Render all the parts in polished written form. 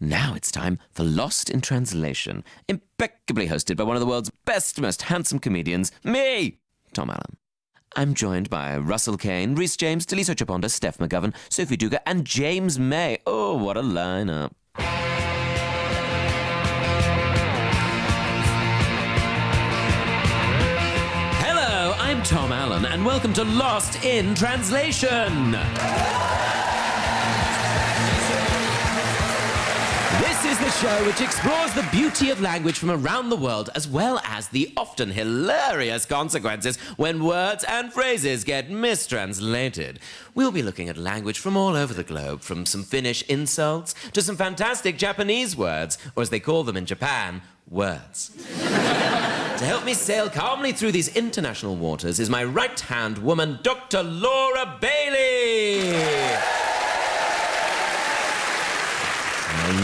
Now it's time for Lost in Translation, impeccably hosted by one of the world's best, most handsome comedians, me, Tom Allen. I'm joined by Russell Kane, Rhys James, Daliso Chaponda, Steph McGovern, Sophie Duker, and James May. Oh, what a lineup. Hello, I'm Tom Allen, and welcome to Lost in Translation. This is the show which explores the beauty of language from around the world, as well as the often hilarious consequences when words and phrases get mistranslated. We'll be looking at language from all over the globe, from some Finnish insults to some fantastic Japanese words, or as they call them in Japan, words. To help me sail calmly through these international waters is my right-hand woman, Dr. Laura Bailey.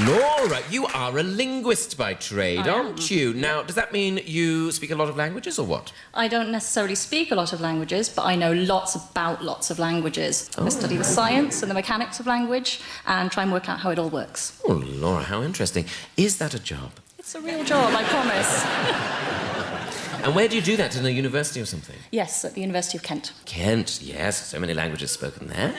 Laura, you are a linguist by trade, aren't you? Now, does that mean you speak a lot of languages or what? I don't necessarily speak a lot of languages, but I know lots about lots of languages. I study the science and the mechanics of language and try and work out how it all works. Oh, Laura, how interesting. Is that a job? It's a real job, I promise. And where do you do that, in a university or something? Yes, at the University of Kent. Kent, yes, so many languages spoken there.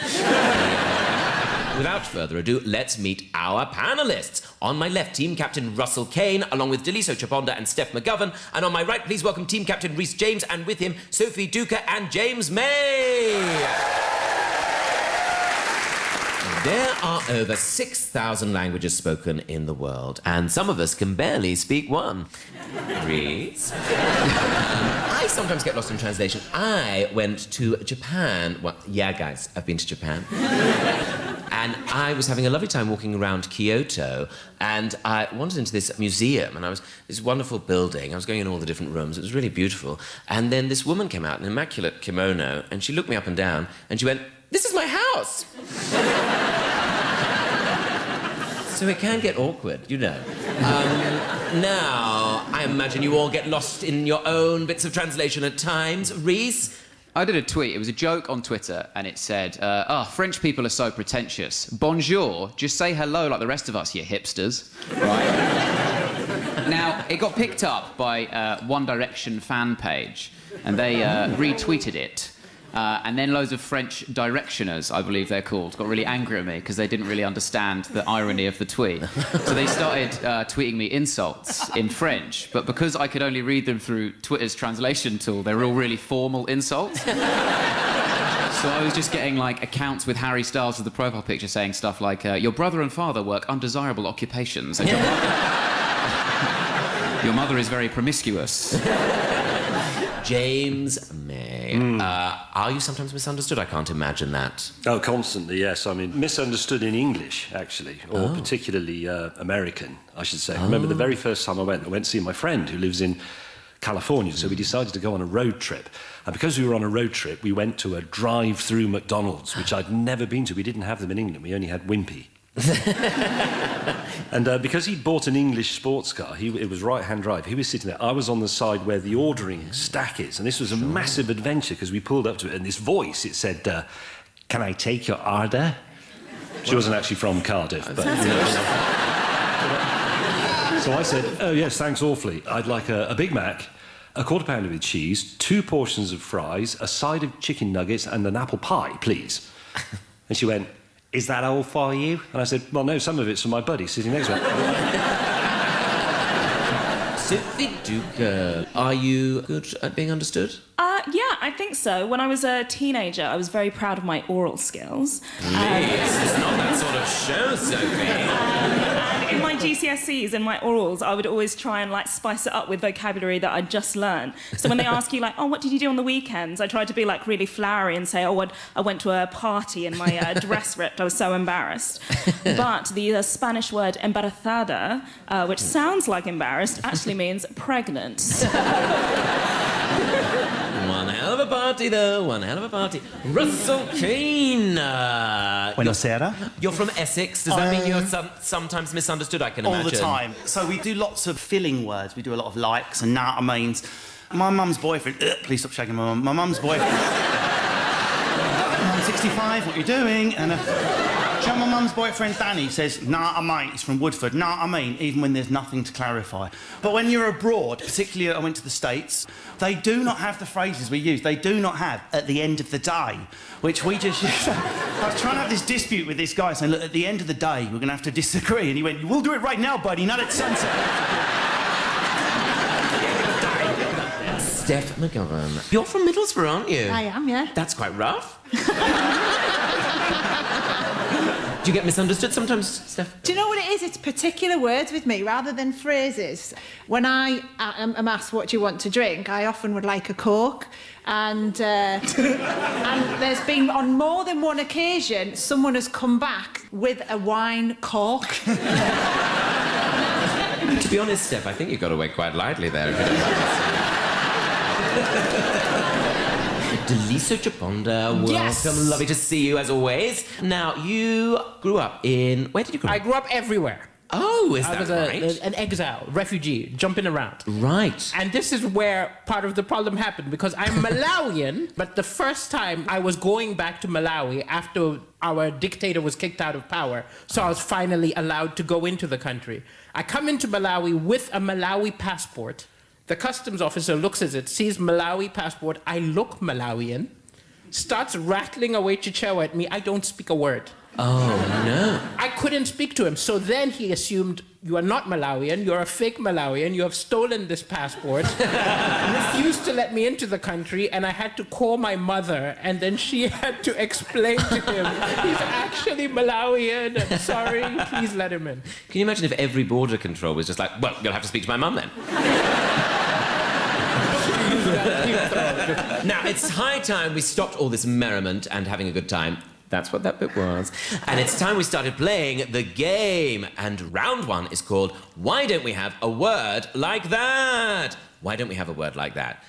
Without further ado, let's meet our panellists. On my left, Team Captain Russell Kane, along with Daliso Chaponda and Steph McGovern. And on my right, please welcome Team Captain Rhys James, and with him, Sophie Duker and James May. There are over 6,000 languages spoken in the world, and some of us can barely speak one. Rhys? I sometimes get lost in translation. I went to Japan. Well, yeah, guys, I've been to Japan. And I was having a lovely time walking around Kyoto, and I wandered into this museum, and this wonderful building. I was going in all the different rooms. It was really beautiful. And then this woman came out in an immaculate kimono, and she looked me up and down, and she went, "This is my house." So it can get awkward, you know. Now, I imagine you all get lost in your own bits of translation at times. Rhys? I did a tweet. It was a joke on Twitter, and it said, French people are so pretentious. Bonjour, just say hello like the rest of us, you hipsters. Right? Now, it got picked up by One Direction fan page, and they retweeted it. And then loads of French directioners, I believe they're called, got really angry at me because they didn't really understand the irony of the tweet. So they started tweeting me insults in French, but because I could only read them through Twitter's translation tool, they were all really formal insults. So I was just getting, like, accounts with Harry Styles with the profile picture saying stuff like, your brother and father work undesirable occupations, and your mother is very promiscuous. James May. Are you sometimes misunderstood? I can't imagine that. Oh, constantly, yes. I mean, misunderstood in English, actually, or particularly American, I should say. I remember the very first time I went to see my friend who lives in California, so we decided to go on a road trip. And because we were on a road trip, we went to a drive-through McDonald's, which I'd never been to. We didn't have them in England. We only had Wimpy. And because he'd bought an English sports car, it was right-hand drive, he was sitting there. I was on the side where the ordering stack is, and this was a massive adventure because we pulled up to it, and this voice, it said, "Can I take your order?" She wasn't actually from Cardiff, but... So I said, "Oh, yes, thanks awfully. I'd like a Big Mac, a quarter pounder with cheese, 2 portions of fries, a side of chicken nuggets, and an apple pie, please." And she went, "Is that all for you?" And I said, "Well, no, some of it's for my buddy sitting next to me." Sophie Duker, are you good at being understood? Yeah, I think so. When I was a teenager, I was very proud of my oral skills. It's not that sort of show, Sophie. And in my GCSEs and my orals, I would always try and, like, spice it up with vocabulary that I'd just learned. So when they ask you, like, "Oh, what did you do on the weekends?" I tried to be, like, really flowery and say, "Oh, I went to a party and my dress ripped. I was so embarrassed." But the Spanish word embarazada, which sounds like embarrassed, actually means pregnant. One hell of a party, though. One hell of a party. Russell Kane. Buenos Aires. You're from Essex. Does that mean you're sometimes misunderstood, I can imagine? All the time. So we do lots of filling words. We do a lot of likes and nah means. My mum's boyfriend... please stop shaking my mum. My mum's boyfriend... I'm 65, what are you doing? And you know my mum's boyfriend Danny says, nah, mate, he's from Woodford. Nah, I mean, even when there's nothing to clarify. But when you're abroad, particularly I went to the States, they do not have the phrases we use. They do not have at the end of the day, which we just use. I was trying to have this dispute with this guy saying, look, at the end of the day, we're going to have to disagree. And he went, we'll do it right now, buddy, not at sunset. Steph McGovern. You're from Middlesbrough, aren't you? I am, yeah. That's quite rough. Do you get misunderstood sometimes, Steph? Do you know what it is? It's particular words with me rather than phrases. When I am asked what do you want to drink, I often would like a Coke. And and there's been, on more than one occasion, someone has come back with a wine cork. To be honest, Steph, I think you got away quite lightly there. If you don't mind. Daliso Chaponda, welcome. Yes. Lovely to see you as always. Now, you grew up in... Where did you grow up? I grew up everywhere. Oh, is I that was right? an exile, refugee, jumping around. Right. And this is where part of the problem happened, because I'm Malawian, but the first time I was going back to Malawi after our dictator was kicked out of power, so I was finally allowed to go into the country. I come into Malawi with a Malawi passport. The customs officer looks at it, sees Malawi passport, I look Malawian, starts rattling away chichewa at me, I don't speak a word. Oh, no. I couldn't speak to him, so then he assumed, you are not Malawian, you're a fake Malawian, you have stolen this passport, refused to let me into the country, and I had to call my mother, and then she had to explain to him, he's actually Malawian, I'm sorry, please let him in. Can you imagine if every border control was just like, well, you'll have to speak to my mum then? Now, it's high time we stopped all this merriment and having a good time. That's what that bit was. And it's time we started playing the game. And round one is called, Why Don't We Have a Word Like That? Why don't we have a word like that?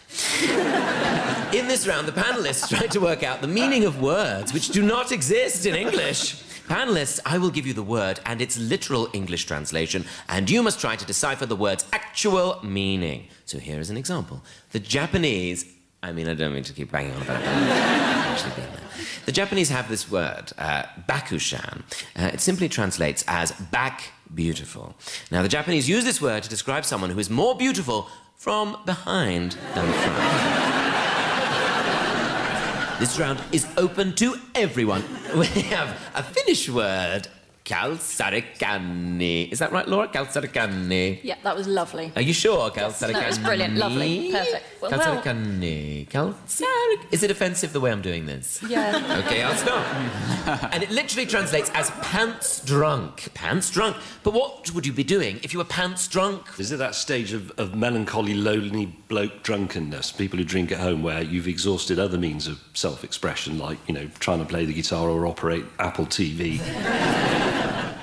In this round, the panellists tried to work out the meaning of words which do not exist in English. Panellists, I will give you the word and its literal English translation, and you must try to decipher the word's actual meaning. So here is an example. The Japanese... I mean, I don't mean to keep banging on about that. I've actually been there. The Japanese have this word, bakushan. It simply translates as back beautiful. Now, the Japanese use this word to describe someone who is more beautiful from behind than front. This round is open to everyone. We have a Finnish word, kalsarikani. Is that right, Laura? Kalsarikani. Yeah, that was lovely. Are you sure, kalsarikani? No, it was brilliant, lovely, perfect. Well, Kalsarikani. Is it offensive the way I'm doing this? Yeah. Okay, I'll stop. And it literally translates as pants drunk. Pants drunk. But what would you be doing if you were pants drunk? Is it that stage of melancholy, lonely bloke drunkenness, people who drink at home, where you've exhausted other means of self-expression, like, you know, trying to play the guitar or operate Apple TV?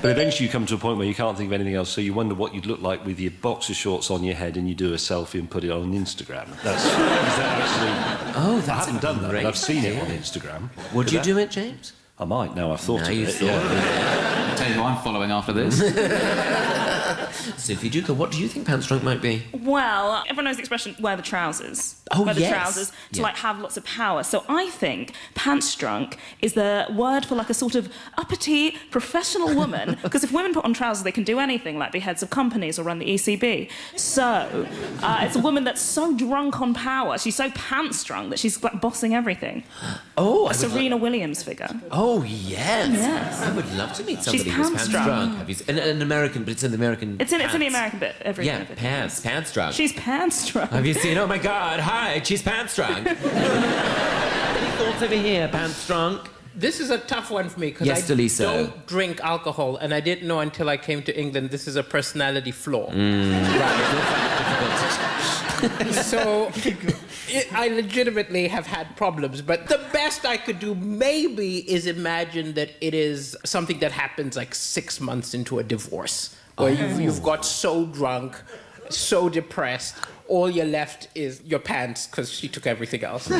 But eventually you come to a point where you can't think of anything else, so you wonder what you'd look like with your boxer shorts on your head and you do a selfie and put it on Instagram. Is that actually... Oh, that's I haven't done that, but great I've seen it idea. on Instagram. Would you do it, James? I might, now I've thought Now of you've it. thought of it. I'll tell you who I'm following after this. Sophie Duker, what do you think pants drunk might be? Well, everyone knows the expression, wear the trousers. Oh, wear the yes. trousers to, Yeah. like, have lots of power. So I think pants drunk is the word for, like, a sort of uppity, professional woman. Because if women put on trousers, they can do anything, like be heads of companies or run the ECB. So it's a woman that's so drunk on power, she's so pants drunk that she's, like, bossing everything. Oh, A Serena Williams figure. Oh, yes. Yes. I would love to meet somebody She's who's pants pants drunk. drunk. Have you an American, but it's in the American It's in the pants. American bit. Yeah, pants drunk. She's pants drunk. Have you seen? Oh my God! Hi, she's pants drunk. Any thoughts over here? Pants drunk. This is a tough one for me because Yes, I Daliso. don't drink alcohol, and I didn't know until I came to England this is a personality flaw. So I legitimately have had problems, but the best I could do maybe is imagine that it is something that happens like 6 months into a divorce, where you've got so drunk, so depressed, all you're left is your pants because she took everything else. You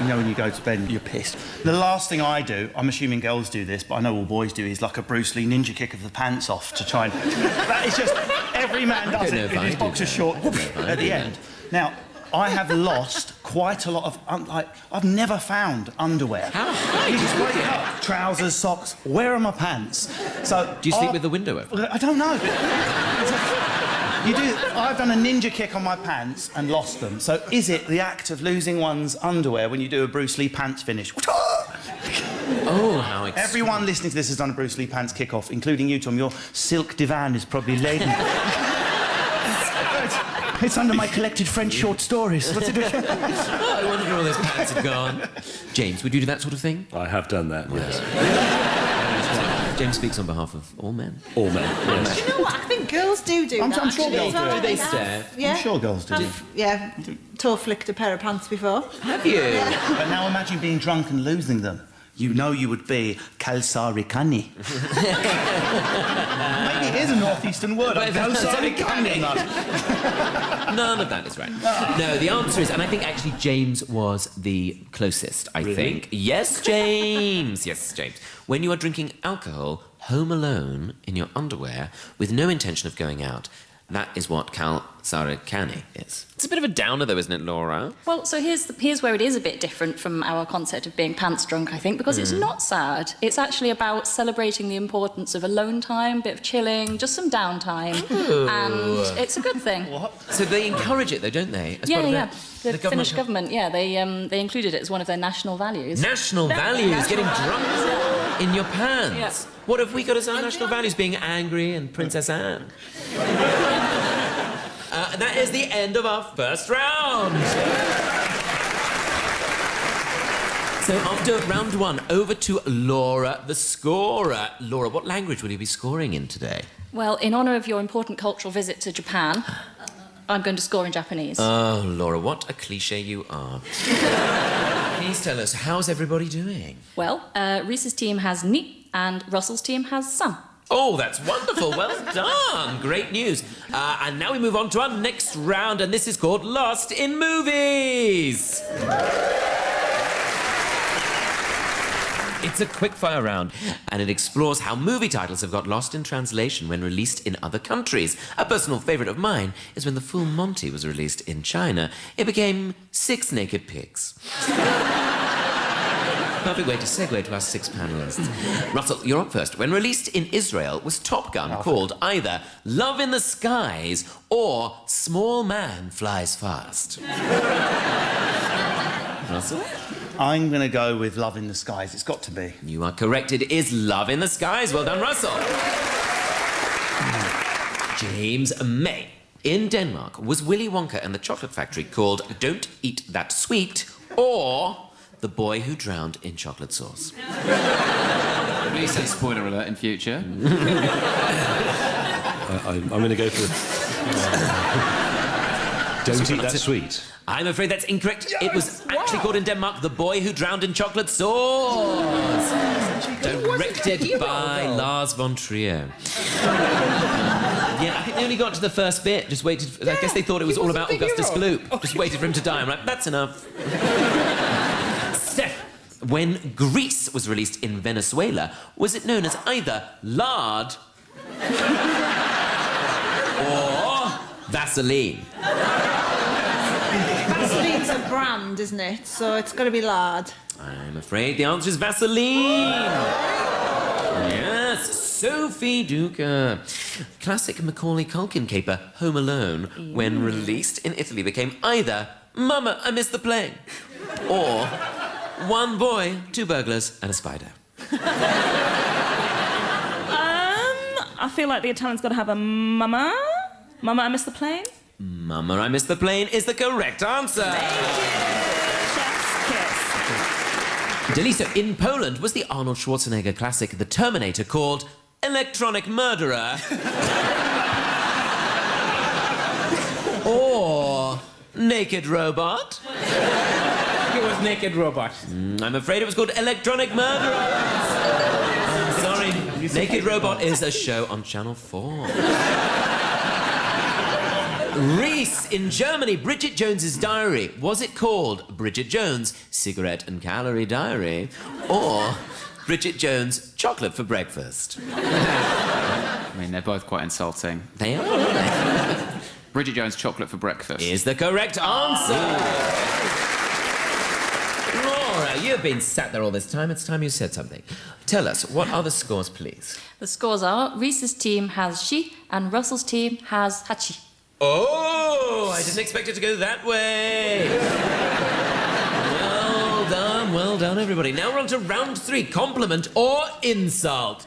know, when you go to bed, you're pissed. The last thing I do, I'm assuming girls do this, but I know all boys do, is like a Bruce Lee ninja kick of the pants off to try and... That is just... Every man does don't know it if with I his do boxer that. short I don't know if I at do the that. end. Now, I have lost quite a lot of... I've never found underwear. How? You just wake up, trousers, socks, where are my pants? So Do you sleep with the window open? I don't know. You do. I've done a ninja kick on my pants and lost them. So is it the act of losing one's underwear when you do a Bruce Lee pants finish? Oh, how exciting. Everyone listening to this has done a Bruce Lee pants kick-off, including you, Tom. Your silk divan is probably laden. It's under my collected French short stories. What's it doing? Oh, I wonder where all those pants have gone. James, would you do that sort of thing? I have done that, yes. James speaks on behalf of all men. All men, yes. You know what? I think girls do I'm that. sure actually, girls as well. do. Do they have- stare? Yeah. I'm sure girls do. Yeah, toe flicked a pair of pants before. Have you? But now imagine being drunk and losing them. You know you would be kalsarikani. Maybe it is a northeastern word. Kalsarikani. None of that is right. No, the answer is, and I think actually James was the closest, I think. Yes, James. Yes, James. When you are drinking alcohol home alone in your underwear with no intention of going out, that is what kalsarikani is. It's a bit of a downer, though, isn't it, Laura? Well, so here's where it is a bit different from our concept of being pants drunk, I think, because it's not sad. It's actually about celebrating the importance of alone time, bit of chilling, just some downtime, and it's a good thing. So they encourage it, though, don't they? As part of Yeah. their- The Finnish government, they included it as one of their national values. National values, getting drunk in your pants. Yeah. What have we got as our national values? Being angry and Princess Anne. That is the end of our first round. So after round one, over to Laura, the scorer. Laura, what language will you be scoring in today? Well, in honour of your important cultural visit to Japan, I'm going to score in Japanese. Oh, Laura, what a cliche you are. Please tell us, how's everybody doing? Well, Rhys's team has ni and Russell's team has san. Oh, that's wonderful. Well done. Great news. And now we move on to our next round, and this is called Lost in Movies. It's a quickfire round, and it explores how movie titles have got lost in translation when released in other countries. A personal favourite of mine is when The Full Monty was released in China. It became Six Naked Pigs. Perfect way to segue to our six panellists. Russell, you're up first. When released in Israel, was Top Gun called either Love in the Skies or Small Man Flies Fast? Russell? I'm going to go with Love in the Skies. It's got to be. You are correct. It is Love in the Skies. Well done, Russell. James May. In Denmark, was Willy Wonka and the Chocolate Factory called Don't Eat That Sweet or The Boy Who Drowned in Chocolate Sauce? Please say spoiler alert in future. I'm going to go for... Don't eat that sweet. I'm afraid that's incorrect. Yes! It was actually called in Denmark The Boy Who Drowned in Chocolate Sauce. Directed by Lars von Trier. Yeah, I think they only got to the first bit. Just waited. I guess they thought it was all about Augustus Gloop. Just waited for him to die. I'm like, that's enough. Steph, when Grease was released in Venezuela, was it known as either lard or Vaseline? Vaseline's a brand, isn't it? So it's got to be lard. I'm afraid the answer is Vaseline. Yes, Sophie Duker. Classic Macaulay Culkin caper Home Alone, when released in Italy, became either Mama, I Missed the Plane or One Boy, Two Burglars and a Spider. I feel like the Italian's got to have a mama. Mama, I Missed the Plane. Mama, I Missed the Plane is the correct answer. Chef's kiss. Daliso, in Poland, was the Arnold Schwarzenegger classic The Terminator called Electronic Murderer or Naked Robot? It was Naked Robot. I'm afraid it was called Electronic Murderer. I'm sorry. Naked Robot is a show on Channel 4. Rhys, in Germany, Bridget Jones's Diary. Was it called Bridget Jones' Cigarette and Calorie Diary or Bridget Jones' Chocolate for Breakfast? I mean, they're both quite insulting. They are. Bridget Jones' chocolate for breakfast. Is the correct answer. Laura, you've been sat there all this time. It's time you said something. Tell us, what are the scores, please? The scores are Rhys's team has she and Russell's team has hachi. Oh, I didn't expect it to go that way. Well done, everybody. Now we're on to round 3, compliment or insult.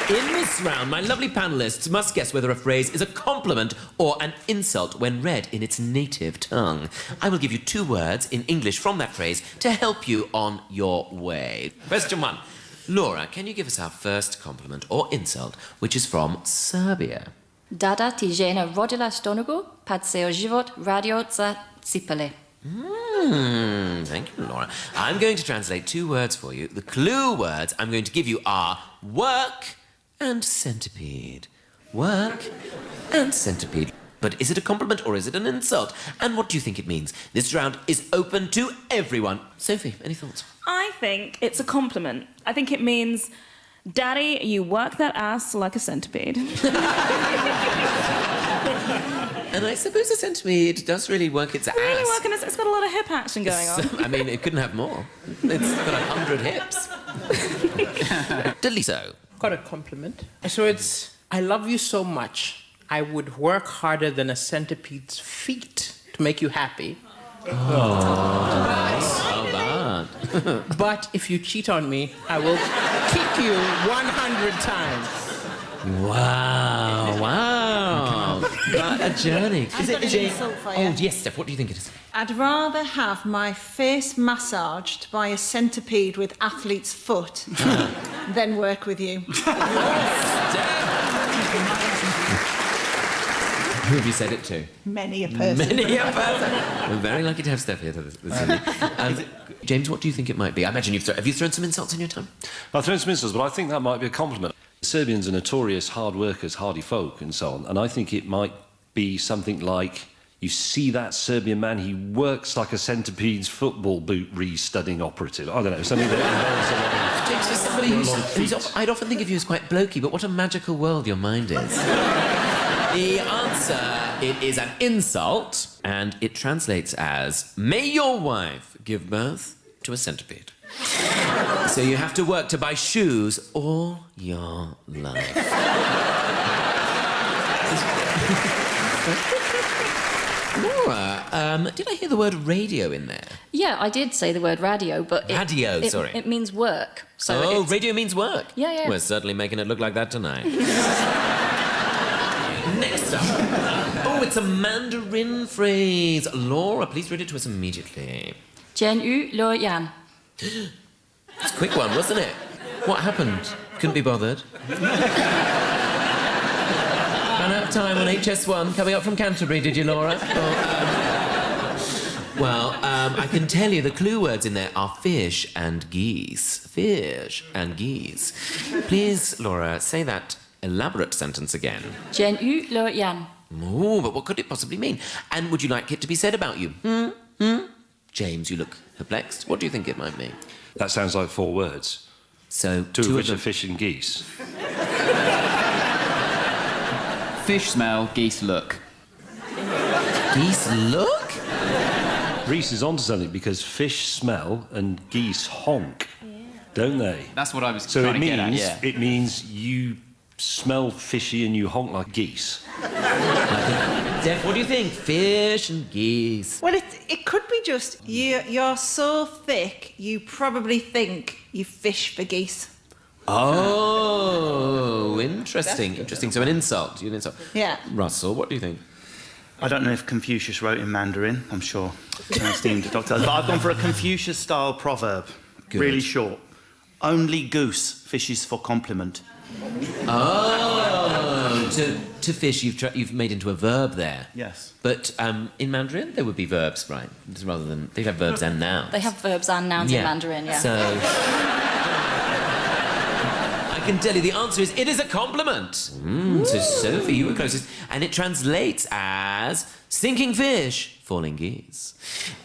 In this round, my lovely panellists must guess whether a phrase is a compliment or an insult when read in its native tongue. I will give you 2 words in English from that phrase to help you on your way. Question 1. Laura, can you give us our first compliment or insult, which is from Serbia? Dada ti žena rodila stonogu, pad ceo život radio za cipele. Thank you, Laura. I'm going to translate 2 words for you. The clue words I'm going to give you are work and centipede. Work and centipede. But is it a compliment or is it an insult? And what do you think it means? This round is open to everyone. Sophie, any thoughts? I think it's a compliment. I think it means, Daddy, you work that ass like a centipede. And I suppose a centipede does really work its ass. Really working, it's got a lot of hip action going on. I mean, it couldn't have more. It's got 100 hips. Daliso. Got a compliment. So it's, I love you so much, I would work harder than a centipede's feet to make you happy. How bad. But if you cheat on me, I will kick you 100 times. Wow. What a journey. I've got an insult for you. Oh, yes, Steph, what do you think it is? I'd rather have my face massaged by a centipede with athlete's foot than work with you. Who have you said it to? Many a person. Many a person. We're very lucky to have Steph here this evening. James, what do you think it might be? I imagine have you thrown some insults in your time? I've thrown some insults, but I think that might be a compliment. Serbians are notorious hard workers, hardy folk, and so on. And I think it might be something like, you see that Serbian man, he works like a centipede's football boot re-studying operative. I don't know, something that involves a lot of... James, for somebody I'd often think of you as quite blokey, but what a magical world your mind is. The answer, it is an insult, and it translates as, may your wife give birth to a centipede. So you have to work to buy shoes all your life. Laura, did I hear the word radio in there? Yeah, I did say the word radio, but It means work. So radio means work. Yeah. We're certainly making it look like that tonight. Next up. Oh, it's a Mandarin phrase. Laura, please read it to us immediately. Jen U Lo Yan. It's a quick one, wasn't it? What happened? Couldn't be bothered. Ran out of time on HS1 coming up from Canterbury, did you, Laura? I can tell you the clue words in there are fish and geese. Fish and geese. Please, Laura, say that elaborate sentence again. Jen U Lo Yan. Oh, but what could it possibly mean? And would you like it to be said about you? James, you look perplexed. What do you think it might mean? That sounds like 4 words. So, Two of which are fish and geese. Fish smell, geese look. Geese look? Rhys is onto something because fish smell and geese honk, don't they? That's what I was So trying to get at, yeah. it means you smell fishy and you honk like geese. Def, what do you think? Fish and geese. Well, it could be just you're so thick, you probably think you fish for geese. Oh, interesting. Interesting. So an insult. You an insult. Yeah. Russell, what do you think? I don't know if Confucius wrote in Mandarin. I'm sure an esteemed doctor. But I've gone for a Confucius-style proverb. Good. Really short. Only goose fishes for compliment. Oh, to fish you've made into a verb there. Yes. But in Mandarin there would be verbs, right? Rather than they'd have verbs and nouns. They have verbs and nouns in Mandarin, yeah. So I can tell you the answer is it is a compliment. So Sophie, you were closest, and it translates as sinking fish, falling geese.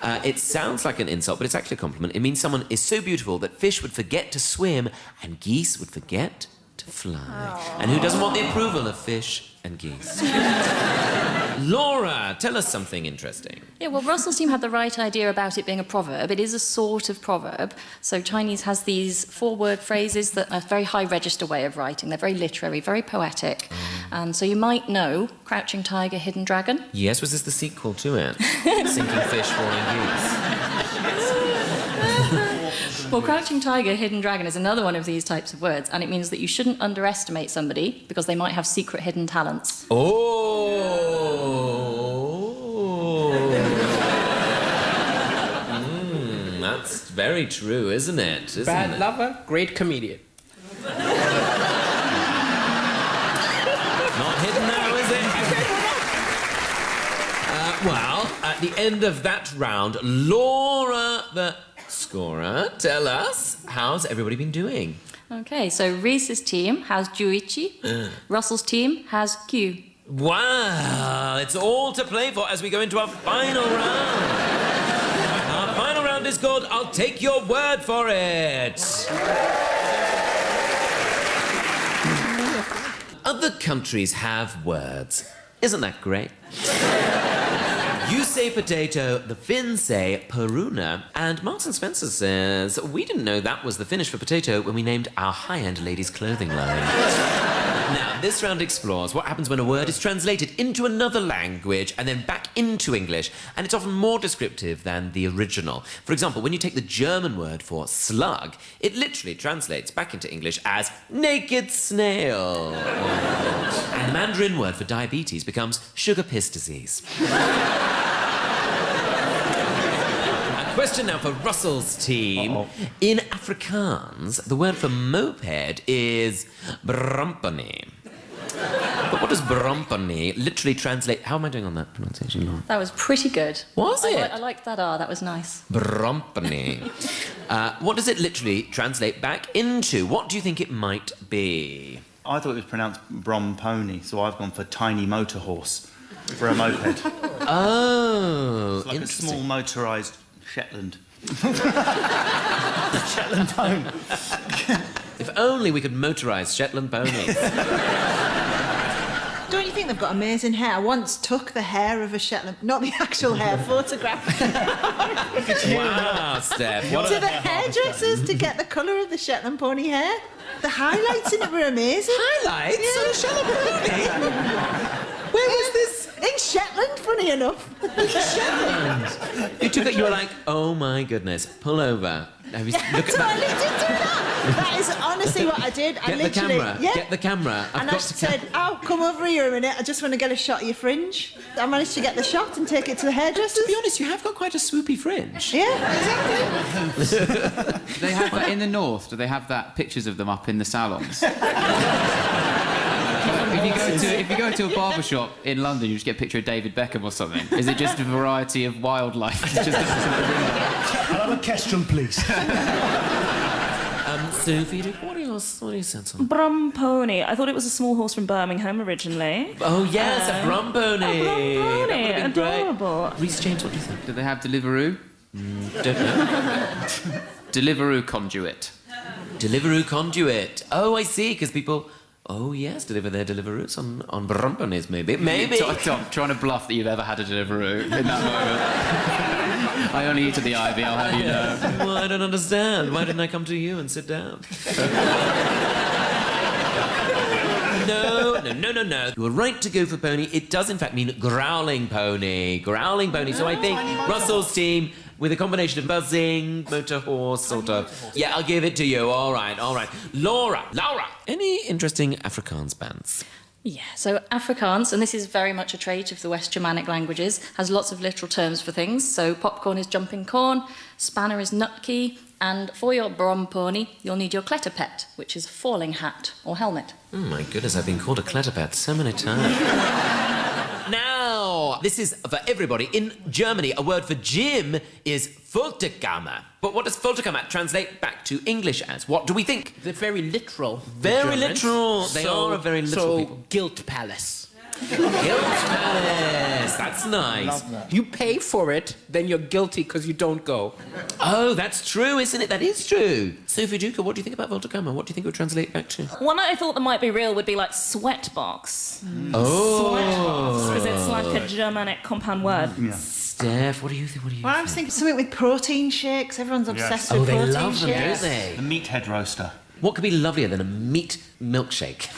It sounds like an insult, but it's actually a compliment. It means someone is so beautiful that fish would forget to swim and geese would forget to to fly? And who doesn't want the approval of fish and geese? Laura, tell us something interesting. Yeah, well, Russell's team had the right idea about it being a proverb. It is a sort of proverb. So Chinese has these 4-word phrases that are a very high register way of writing. They're very literary, very poetic. And so you might know Crouching Tiger, Hidden Dragon. Yes, was this the sequel to it? Sinking fish, falling geese. Well, Crouching Tiger, Hidden Dragon is another one of these types of words, and it means that you shouldn't underestimate somebody because they might have secret hidden talents. That's very true, isn't it? Bad lover, great comedian. Not hidden now, is it? Well, at the end of that round, Laura, the scorer, tell us, how's everybody been doing? Okay, so Rhys's team has Juichi, Russell's team has Q. Wow, it's all to play for as we go into our final round. Our final round is called I'll Take Your Word for It. Other countries have words. Isn't that great? You say potato, the Finns say peruna, and Marks and Spencer says, we didn't know that was the Finnish for potato when we named our high-end ladies' clothing line. Now, this round explores what happens when a word is translated into another language and then back into English, and it's often more descriptive than the original. For example, when you take the German word for slug, it literally translates back into English as naked snail. And the Mandarin word for diabetes becomes sugar piss disease. Question now for Russell's team. In Afrikaans, the word for moped is brompany. But what does brompany literally translate? How am I doing on that pronunciation? That was pretty good. Was it? I liked that R, that was nice. Brompany. What does it literally translate back into? What do you think it might be? I thought it was pronounced brompony, so I've gone for tiny motor horse for a moped. Oh, It's like a interesting. small motorised Shetland. Shetland pony. If only we could motorise Shetland ponies. Don't you think they've got amazing hair? I once took the hair of a Shetland, not the actual hair, photograph, Wow, Steph. What to the hairdressers to get the colour of the Shetland pony hair. The highlights in it were amazing. highlights on a Shetland pony? Where was this? In Shetland, funny enough. Shetland. You took it, you were like, oh my goodness, pull over. Have you, look at I that. did do that. That is honestly what I did. I Get the literally, camera. yeah. Get the camera. I've And I got to said, "Oh, come over here a minute. I just want to get a shot of your fringe." I managed to get the shot and take it to the hairdressers. To be honest, you have got quite a swoopy fringe. Yeah, exactly. Do they have that in the north? Do they have that pictures of them up in the salons? If you go to a barber shop in London, you just get a picture of David Beckham or something. Is it just a variety of wildlife? It's just I'll have a kestrel, please. Sophie Duker, what are your sense on? Brompony. I thought it was a small horse from Birmingham originally. Oh yes, a brompony. Brompony, adorable. Rhys James, what do you think? Do they have Deliveroo? Don't know. Deliveroo conduit. Deliveroo conduit. Oh, I see, because people... Oh, yes, deliver their Deliveroos on bromponies, maybe. Maybe. Tom, trying to bluff that you've ever had a Deliveroo in that moment. I only eat at the Ivy, I'll have you know. Well, I don't understand. Why didn't I come to you and sit down? No. You were right to go for pony. It does, in fact, mean growling pony. Growling pony. So I think Russell's team, with a combination of buzzing, motor horse, sort of... Yeah, I'll give it to you. All right. Laura, any interesting Afrikaans bands? Yeah, so Afrikaans, and this is very much a trait of the West Germanic languages, has lots of literal terms for things. So popcorn is jumping corn, spanner is nutkey, and for your brompony, you'll need your kletterpet, which is a falling hat or helmet. Oh, my goodness, I've been called a kletterpet so many times. Now, this is for everybody. In Germany, a word for gym is Folterkammer. But what does Folterkammer translate back to English as? What do we think? They're very literal. Very literal. They are a very literal people. Guilt palace. Guilt Palace. That's nice. Love that. You pay for it, then you're guilty because you don't go. Oh, that's true, isn't it? That is true. Sophie Duker, what do you think about Voltacama? What do you think it would translate back to? One I thought that might be real would be like sweatbox. Oh. Sweatbox, because it's like a Germanic compound word. Yeah. Steph, what do you think? Well, I was thinking something with protein shakes. Everyone's obsessed Oh, with they protein love them, shakes. don't they? The meathead roaster. What could be lovelier than a meat milkshake?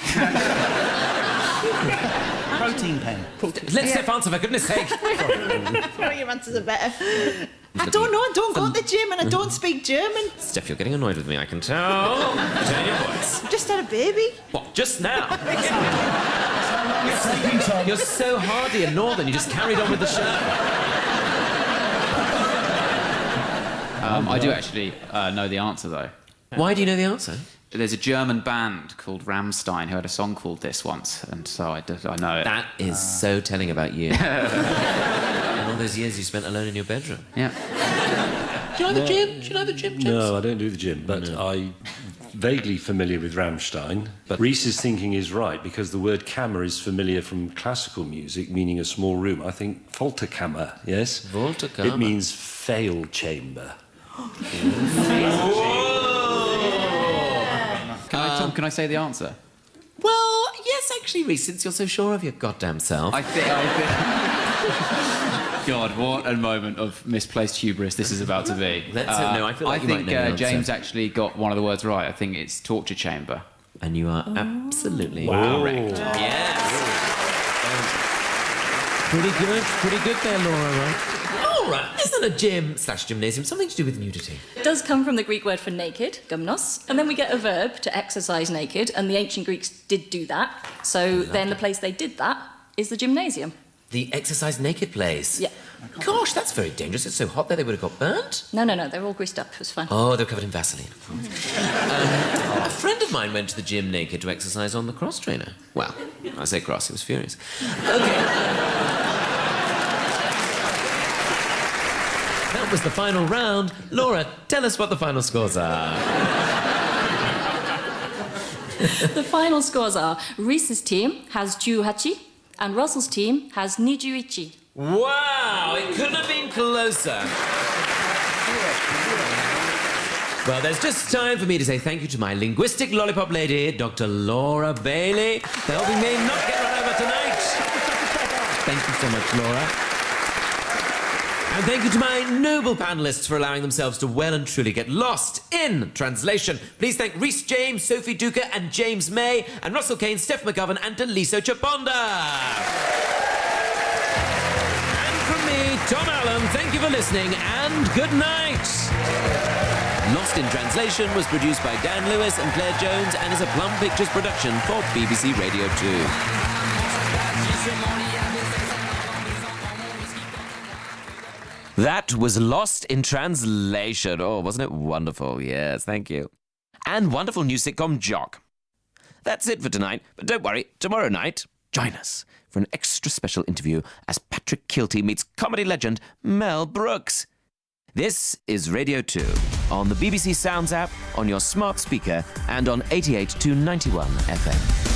Protein pen. Let Steph answer, for goodness sake. Oh, your answers are better. I don't know. I don't go to the gym and I don't speak German. Steph, you're getting annoyed with me, I can tell. Turn your voice. I've just had a baby. What, just now? You're so hardy and northern, you just carried on with the show. I do actually know the answer, though. Why do you know the answer? There's a German band called Rammstein who had a song called this once, and so I know it. That is so telling about you. And all those years you spent alone in your bedroom. Yeah. Do you know the gym? Do you know the gym, James? No, I don't do the gym, but I'm vaguely familiar with Rammstein. But Rhys's thinking is right, because the word kammer is familiar from classical music, meaning a small room. I think Voltacama, yes? Voltacama. It means fail chamber. Tom, can I say the answer? Well, yes, actually, Rhys, since you're so sure of your goddamn self. I think... God, what a moment of misplaced hubris this is about to be. I feel like you might know the answer. James actually got one of the words right. I think it's torture chamber. And you are absolutely correct. Yes. Pretty good there, Laura, right? Laura, isn't a gym/gymnasium something to do with nudity? It does come from the Greek word for naked, gymnos, and then we get a verb to exercise naked, and the ancient Greeks did do that. So then the place they did that is the gymnasium. The exercise naked place? Yeah. Gosh, that's very dangerous. It's so hot there they would have got burnt. No, they're all greased up. It was fine. Oh, they're covered in Vaseline, of course. A friend of mine went to the gym naked to exercise on the cross trainer. Well, I say cross, he was furious. Okay. That was the final round. Laura, tell us what the final scores are. The final scores are Rhys's team has 18 and Russell's team has 21. Wow, it couldn't have been closer. Well, there's just time for me to say thank you to my linguistic lollipop lady, Dr. Laura Bailey, for helping me not get run over tonight. Thank you so much, Laura. And thank you to my noble panellists for allowing themselves to well and truly get lost in translation. Please thank Rhys James, Sophie Duker and James May, and Russell Kane, Steph McGovern and Daliso Chaponda. And from me, Tom Allen, thank you for listening and good night. Lost in Translation was produced by Dan Lewis and Claire Jones and is a Plum Pictures production for BBC Radio 2. That was Lost in Translation. Oh, wasn't it wonderful? Yes, thank you. And wonderful new sitcom Jock. That's it for tonight, but don't worry, tomorrow night, join us for an extra special interview as Patrick Kilty meets comedy legend Mel Brooks. This is Radio 2 on the BBC Sounds app, on your smart speaker, and on 88 to 91 FM.